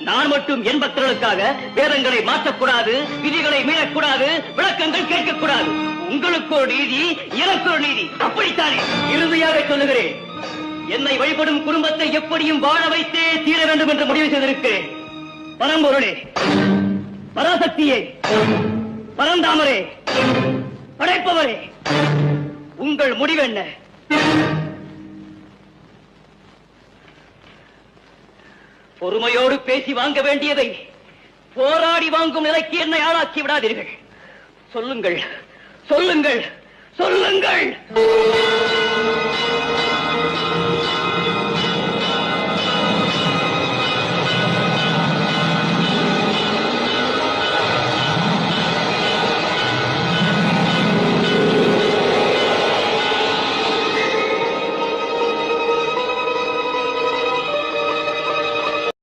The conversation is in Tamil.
நான் மட்டும் என் பக்தர்களுக்காக வேதங்களை மாற்றக்கூடாது, விதிகளை மீறக்கூடாது, விளக்கங்கள் கேட்கக்கூடாது. உங்களுக்கு ஒரு நீதி, எனக்கு ஒரு நீதி. அப்படித்தானே? இறுதியாக சொல்லுகிறேன், என்னை வழிபடும் குடும்பத்தை எப்படியும் வாழ வைத்தே தீர வேண்டும் என்று முடிவு செய்திருக்கிறேன். பரம்பொருளே, பராசக்தியே, பரந்தாமரே, படைப்பவரே, உங்கள் முடிவு என்ன? பொறுமையோடு பேசி வாங்க வேண்டியதை போராடி வாங்கும் நிலைக்கு என்னை ஆளாக்கி விடாதீர்கள். சொல்லுங்கள், சொல்லுங்கள், சொல்லுங்கள்.